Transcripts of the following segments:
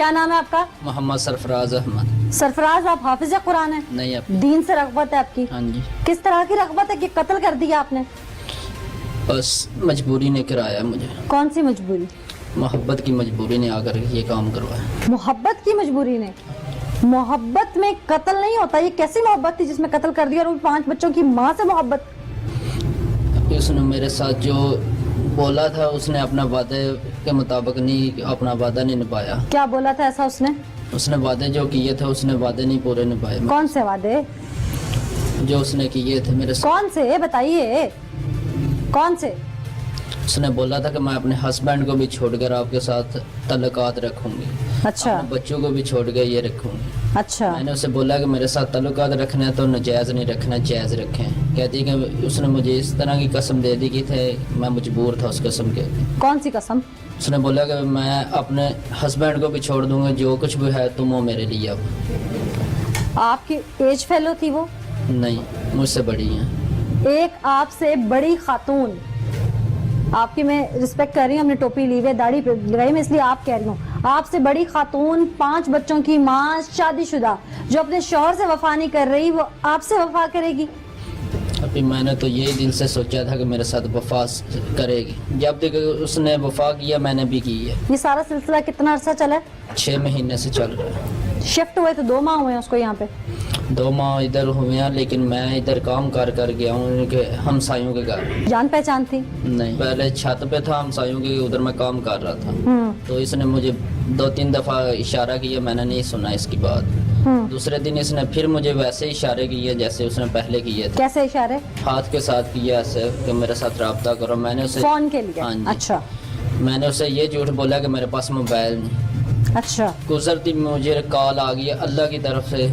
کیا نام ہے آپ کا؟ محمد سرفراز احمد. سرفراز، آپ حافظ قرآن ہیں؟ نہیں آپ. دین سے رغبت ہے آپ کی؟ ہاں جی. کس طرح کی رغبت ہے کہ قتل کر دیا آپ نے؟ بس مجبوری نے کرایا مجھے. کون سی مجبوری؟ محبت کی مجبوری نے آ کر یہ کام کروایا. محبت کی مجبوری نے؟ محبت میں قتل نہیں ہوتا. یہ کیسی محبت تھی جس میں قتل کر دیا، اور 5 بچوں کی ماں سے محبت؟ اس نے میرے ساتھ جو بولا تھا اس نے اپنا وعدے کے مطابق نہیں، اپنا وعدہ نہیں نبھایا. کیا بولا تھا ایسا اس نے؟ اس نے وعدے جو کیے تھے اس نے وعدے نہیں پورے نبھائے. کون سے وعدے جو اس نے کیے تھے میرے ساتھ. کون سے بتائیے، کون سے؟ اس نے بولا تھا کہ میں اپنے ہسبینڈ کو بھی چھوڑ کر آپ کے ساتھ تعلقات رکھوں گی، اچھا اپنے بچوں کو بھی چھوڑ کے یہ رکھوں گی. اچھا. میں نے اسے بولا کہ میرے ساتھ تعلقات رکھنا ہے تو ناجائز نہیں رکھنا، جائز رکھیں. کہتی کہ اس نے مجھے اس طرح کی قسم دے دی کہ تھے میں مجبور تھا اس قسم کے. کون سی قسم؟ اس نے بولا کہ میں اپنے ہسبینڈ کو بھی چھوڑ دوں گا، جو کچھ بھی ہے تم ہو میرے لیے. اب آپ کی ایج فیلو تھی وہ؟ نہیں، مجھ سے بڑی ہیں. ایک آپ سے بڑی خاتون، آپ کی میں رسپیکٹ کر رہی ہوں، ہم نے ٹوپی لی ہوئے، داڑھی پہ لگائی، میں اس لیے آپ کہہ رہی ہوں. آپ سے بڑی خاتون، 5 بچوں کی ماں، شادی شدہ، جو اپنے شوہر سے وفا نہیں کر رہی، وہ آپ سے وفا کرے گی؟ ابھی میں نے تو یہی دل سے سوچا تھا کہ میرے ساتھ وفا کرے گی. جب تک اس نے وفا کیا میں نے بھی کی ہے. یہ سارا سلسلہ کتنا عرصہ چلا ہے؟ 6 مہینے سے چل رہا ہے. شفٹ ہوئے تو 2 ماہ ہوئے ہیں اس کو یہاں پہ. 2 ماہ ادھر ہوئے ہیں، لیکن میں ادھر کام کر گیا ہوں ان کے ہمسایوں کے گھر. جان پہچان تھی؟ نہیں، پہلے چھت پہ تھا ہمسایوں کے، ادھر میں کام کر رہا تھا. تو اس نے مجھے 2-3 دفعہ اشارہ کیا، میں نے نہیں سنا اس کی بات. دوسرے دن اس نے پھر مجھے ویسے اشارے کیے جیسے اس نے پہلے کیے تھے. کیسے اشارے؟ ہاتھ کے ساتھ کیا ایسے کہ میرے ساتھ رابطہ کرو. میں نے اسے فون کے لیے؟ ہاں جی. اچھا میں نے اسے یہ جھوٹ بولا کہ میرے پاس موبائل نہیں. اچھا. گزرتی مجھے کال آ گئی اللہ کی طرف سے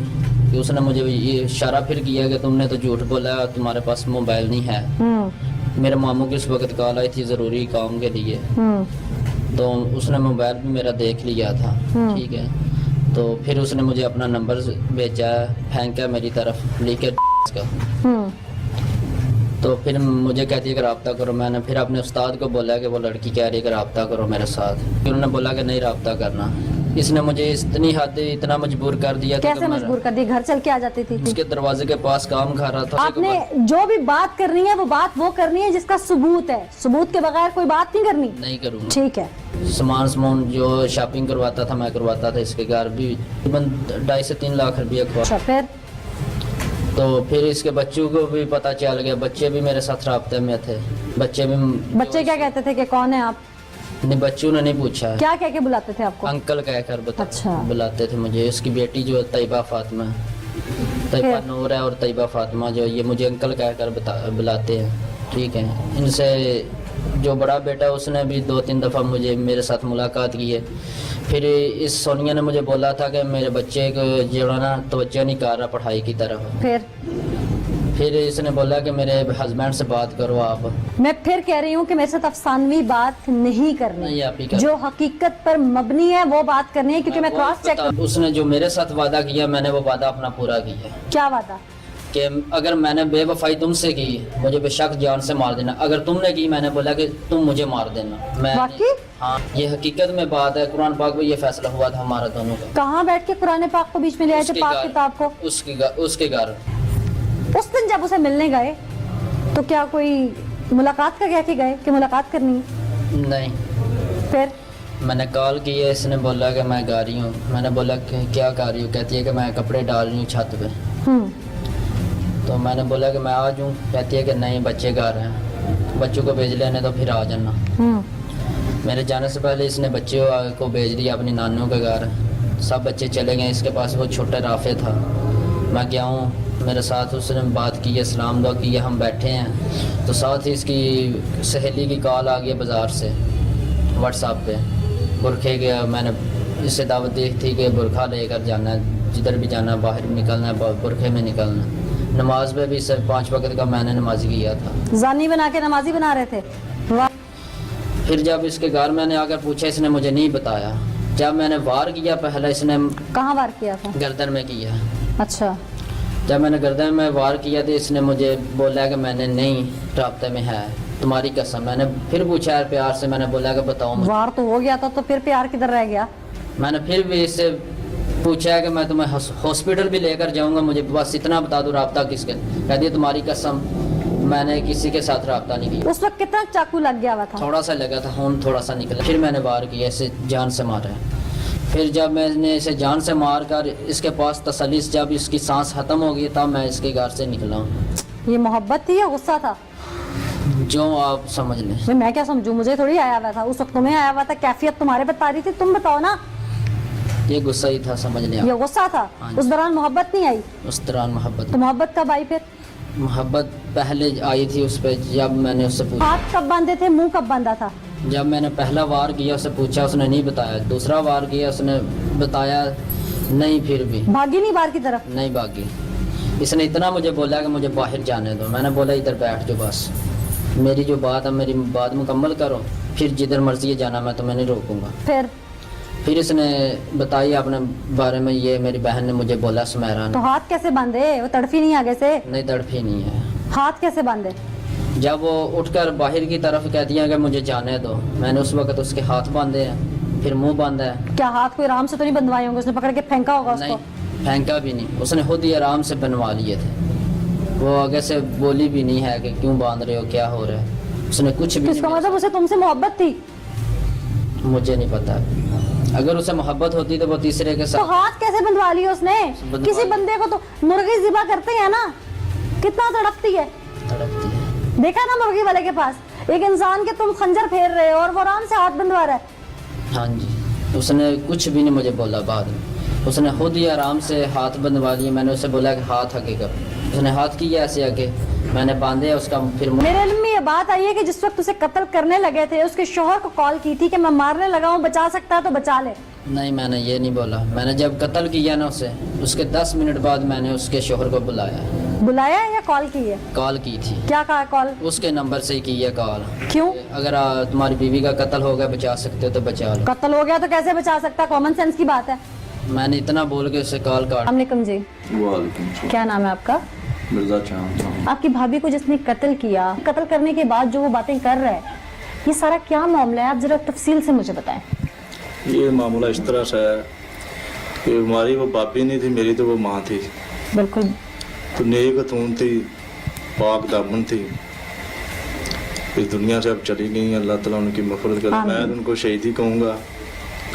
کہ اس نے مجھے یہ اشارہ پھر کیا کہ تم نے تو جھوٹ بولا، تمہارے پاس موبائل نہیں ہے. میرے ماموں کی اس وقت کال آئی تھی ضروری کام کے لیے، تو اس نے موبائل بھی میرا دیکھ لیا تھا. ٹھیک ہے، تو پھر اس نے مجھے اپنا نمبر بھیجا، پھینکا میری طرف لکھ کے کا. تو پھر مجھے کہتی ہے کہ رابطہ کرو. میں نے پھر اپنے استاد کو بولا کہ وہ لڑکی کہہ رہی ہے کہ رابطہ کرو میرے ساتھ. پھر انہوں نے بولا کہ نہیں رابطہ کرنا. اس نے مجھے اتنی حد اتنا مجبور کر دیا. کیسے مجبور کر دی؟ گھر چل کے آ جاتی تھی؟ اس کے دروازے کے پاس کام کر رہا تھا. آپ نے جو بھی بات کرنی ہے وہ بات وہ کرنی ہے جس کا ثبوت ہے. ثبوت کے بغیر کوئی بات نہیں کرنی. نہیں کروں گا. ٹھیک ہے. سامان جو شاپنگ کرواتا تھا میں کرواتا تھا. اس کے گھر بھی 2.5 سے 3 لاکھ روپیہ اچھا. تو پھر اس کے بچوں کو بھی پتہ چل گیا. بچے بھی میرے ساتھ رابطے میں تھے. بچے کیا کہتے تھے کہ کون ہے آپ؟ نہیں، بچوں نے نہیں پوچھا. کیا کہہ کے بلاتے تھے آپ کو؟ انکل کہہ کر اچھا. بلاتے تھے مجھے. اس کی بیٹی جو طیبہ فاطمہ، طیبہ نور ہے، اور طیبہ فاطمہ جو یہ مجھے انکل کہہ کر بلاتے ہیں. ٹھیک ہے. ان سے جو بڑا بیٹا اس نے بھی 2-3 دفعہ میرے ساتھ ملاقات کی ہے. پھر اس سونیا نے مجھے بولا تھا کہ میرے بچے کو جو ہے نا توجہ نہیں کر رہا پڑھائی کی طرف. پھر اس نے بولا کہ میرے ہسبینڈ سے بات کرو آپ. میں پھر کہہ رہی ہوں کہ میرے ساتھ افسانوی بات نہیں کرنی، جو حقیقت پر مبنی ہے وہ بات کرنی ہے، کیونکہ میں کراس چیک. اس نے جو میرے ساتھ وعدہ کیا میں نے وہ وعدہ اپنا پورا کیا. کیا وعدہ؟ کہ اگر میں نے بے وفائی تم سے کی مجھے بے شک جان سے مار دینا. اگر تم نے کی میں نے بولا کہ تم مجھے مار دینا. باقی ہاں یہ حقیقت میں بات ہے. قرآن پاک میں یہ فیصلہ ہوا تھا ہمارا دونوں کا. کہاں بیٹھ کے قرآن پاک کو بیچ میں لے آئے تھے؟ پاک کتاب کو. اس کے گھر. اس دن جب اسے ملنے گئے تو کیا کوئی ملاقات کا کہہ کے گئے کہ ملاقات کرنی ہے؟ نہیں. پھر میں نے کال کی ہے. اس نے بولا کہ میں گا رہی ہوں. میں نے بولا کہ کیا کر رہی ہوں؟ کہتی ہے کہ میں کپڑے ڈال رہی ہوں چھت پہ. تو میں نے بولا کہ میں آ جاؤں. کہتی ہے کہ نہیں بچے گھر ہیں، بچوں کو بھیج لینے تو پھر آ جانا. میرے جانے سے پہلے اس نے بچے کو بھیج دیا اپنی نانیوں کے گھر. سب بچے چلے گئے. اس کے پاس وہ چھوٹا رافع تھا. میں گیا ہوں، میرے ساتھ اس نے بات کی ہے، سلام دعا کی ہے، ہم بیٹھے ہیں. تو ساتھ ہی اس کی سہیلی کی کال آ گئی بازار سے واٹس ایپ پہ. برقعے گیا. میں نے اس سے دعوت دی تھی کہ برقعہ لے کر جانا ہے، جدھر بھی جانا باہر نکلنا ہے برقعے میں نکلنا. نماز میں بھی صرف 5 وقت کا میں نے نمازی کیا تھا. زانی بنا کے نمازی بنا رہے تھے. پھر جب اس کے گھر میں نے آ کر پوچھا اس نے مجھے نہیں بتایا. جب میں نے وار کیا پہلے اس نے کہاں وار کیا تھا؟ گردن میں کیا. اچھا. جب میں نے گردن میں وار کیا تو اس نے مجھے بولا کہ میں نے نہیں رابطے میں ہے تمہاری قسم. میں نے پھر پوچھا پیار سے. میں نے بولا کہ بتاؤ. وار تو ہو گیا تھا تو پھر پیار کدھر رہ گیا؟ میں نے پھر بھی اس سے پوچھا ہے کہ میں تمہیں ہاسپٹل بھی لے کر جاؤں گا, مجھے بس اتنا بتا دو رابطہ کس کے. کہہ دیا تمہاری قسم میں نے کسی کے ساتھ رابطہ نہیں کیا. اس وقت کتنا چاقو لگ گیا ہوا تھا؟ تھوڑا سا لگا تھا, خون تھوڑا سا نکلا. پھر میں نے وار کیا, اسے جان سے مارا ہے. پھر جب میں نے اسے جان سے مار کر اس کے پاس تسلی سے جب اس کی سانس ختم ہو گئی تب میں اس کے گھر سے نکلا ہوں. یہ محبت تھی یا غصہ تھا؟ جو آپ سمجھ لیں. میں کیا سمجھوں, مجھے تھوڑی آیا ہوا تھا اس وقت, تمہیں آیا ہوا تھا. کیفیت تمہارے بتا رہی تھی, تم بتاؤ نا. یہ غصہ ہی تھا, سمجھ لیں. یہ غصہ تھا. اس دوران محبت نہیں آئی؟ اس دوران محبت. تو محبت کب آئی پھر؟ محبت پہلے آئی تھی اس پہ جب میں نے اس سے پوچھا. ہاتھ کب باندھے تھے, منہ کب باندھا تھا؟ جب میں نے پہلا وار کیا اسے پوچھا, اس نے نہیں بتایا. دوسرا وار کیا اس نے بتایا نہیں, پھر بھی بھاگی نہیں بار کی طرف؟ نہیں بھاگی. اس نے اتنا مجھے بولا کہ مجھے باہر جانے دو. میں نے بولا ادھر بیٹھ جاؤ, بس میری جو بات ہے میری بات مکمل کرو, پھر جدھر مرضی ہے جانا, میں تمہیں نہیں روکوں گا. پھر اس نے بتائی اپنے بارے میں, یہ میری بہن نے مجھے بولا سمیرا نے. تو ہاتھ کیسے باندھے, وہ تڑفی نہیں آگے سے؟ نہیں تڑپی نہیں ہے. ہاتھ کیسے باندھے؟ جب وہ اٹھ کر باہر کی طرف کہتی ہیں کہ مجھے جانے دو, میں نے اس وقت اس کے ہاتھ باندھے ہیں, پھر منہ باندھا ہے. کیا ہاتھ کوئی آرام سے تو نہیں بندوائے ہوں گے, اس نے پکڑ کے پھینکا ہوگا اس کو؟ نہیں پھینکا بھی نہیں, اس نے خود ہی آرام سے بنوا لیے تھے. وہ آگے سے بولی بھی نہیں ہے کہ کیوں باندھ رہے ہو, کیا ہو رہا ہے. اس نے کچھ بھی اس کا مطلب اسے تم سے محبت تھی؟ مجھے نہیں پتا. اگر اسے محبت ہوتی تو وہ تیسرے کے تو ساتھ. ہاتھ کیسے بندوا لی اس نے؟ کسی بندے کو تو مرغی ذبح کرتے ہیں نا, کتنا تڑپتی ہے. تڑپتی ہے. دیکھا نا مرغی والے کے پاس ایک انسان کے تم خنجر پھیر رہے ہو اور وہ آرام سے ہاتھ بندوا رہا ہے. ہاں جی. اس نے کچھ بھی نہیں مجھے بولا. بعد میں اس نے خود ہی آرام سے ہاتھ بندوا لیے. میں نے اسے بولا کہ ہاتھ آگے کر. اس نے ہاتھ کیا ایسے آگے, میں نے باندھے اس کا. پھر میرے علم میں یہ بات آئی ہے کہ جس وقت اسے قتل کرنے لگے تھے اس کے شوہر کو کال کی تھی کہ میں مارنے لگا ہوں, بچا سکتا ہے تو بچا لے. نہیں, میں نے یہ نہیں بولا. میں نے جب قتل کیا نا اسے, اس کے 10 منٹ بعد میں نے اس کے شوہر کو بلایا. بلایا یا کال کی ہے؟ کال کی تھی. کیا کہا کال؟ اس کے نمبر سے ہی کی ہے کال. کیوں؟ اگر تمہاری بیوی کا قتل ہو گیا بچا سکتے ہو تو بچا لو. قتل ہو گیا تو کیسے بچا سکتا, کامن سینس کی بات ہے. میں نے اتنا بول کے اسے کال کاٹ. السلام علیکم جی. وعلیکم السلام. کیا نام ہے آپ کا؟ مرزا چاند. آپ کی بھابھی کو جس نے قتل کیا, قتل کرنے کے بعد جو وہ باتیں کر رہا ہے, یہ سارا کیا معاملہ ہے, آپ ذرا تفصیل سے مجھے بتائیں. یہ معاملہ اس طرح سے ہے کہ ہماری وہ باپی نہیں تھی, میری تو وہ ماں تھی. بالکل. تو نیک خاتون تھی, پاک دامن تھی, اس دنیا سے اب چلی گئی. اللہ تعالیٰ ان کی مغفرت کرے. میں ان کو شہیدی کہوں گا.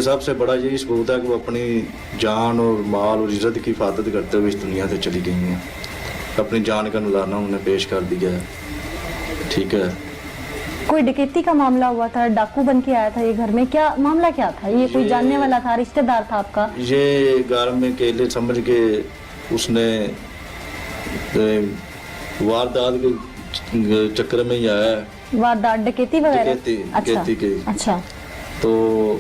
سب سے بڑا یہی ثبوت ہے کہ وہ اپنی جان اور مال اور عزت کی حفاظت کرتے ہوئے اس دنیا سے چلی گئی ہیں. اپنی جان کا نذرانہ انہوں نے پیش کر دیا ہے. ٹھیک ہے. کوئی ڈکیتی کا معاملہ ہوا تھا, ڈاکو بن کے آیا تھا یہ گھر میں, کیا معاملہ کیا تھا؟ یہ کوئی جاننے والا تھا, رشتہ دار تھا آپ کا؟ یہ گھر میں اکیلے سمجھ کے اس نے واردات کے چکر میں ہی آیا ہے. واردات ڈکیتی وغیرہ؟ ڈکیتی کی. اچھا. تو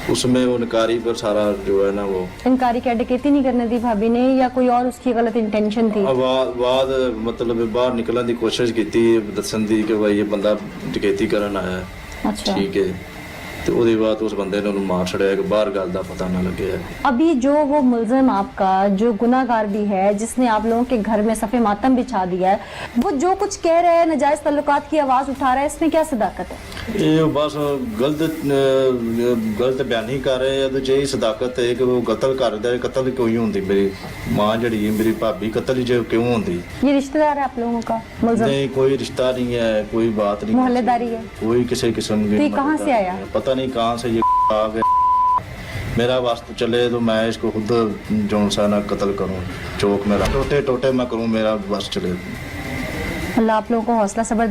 اس میں وہ انکاری پر سارا جو ہے نا, وہ انکاری کیا, ڈکیتی نہیں کرنے دی بھابی نے یا کوئی اور اس کی غلط انٹینشن تھی؟ بعد مطلب باہر نکلنے کی کوشش کی تھی, دسن دی کہ بھائی یہ بندہ ڈکیتی کرن آیا ہے. اچھا. ٹھیک ہے. تو وہ بعد اس بندے نے انہوں مار چھڑیا کہ باہر گل دا پتہ نہ لگے. ابھی جو وہ ملزم آپ کا جو گناہگار بھی ہے, جس نے آپ لوگوں کے گھر میں صف ماتم بچھا دیا ہے, وہ جو کچھ کہہ رہے ہیں, ناجائز تعلقات کی آواز اٹھا رہا ہے, اس میں کیا صداقت ہے؟ یہ بس غلط بیانی کر رہے ہیں. یہی صداقت ہے کہ وہ قتل کر دے. قتل کیوں ہوندی, میری ماں جڑی ہے میری بھابی قتل جو کیوں ہوندی؟ یہ رشتہ دار ہے آپ لوگوں کا ملزم؟ نہیں, کوئی رشتہ نہیں ہے, کوئی بات نہیں, محلے داری ہے, کوئی کسی قسم کی. کہاں سے آیا؟ پتہ نہیں کہاں سے یہ آ گیا. میرا واسطہ چلے تو میں اس کو خود جون سا نہ قتل کروں, چوک میرا ٹوٹے ٹوٹے میں کروں, میرا بس چلے. اللہ آپ لوگوں کو حوصلہ صبر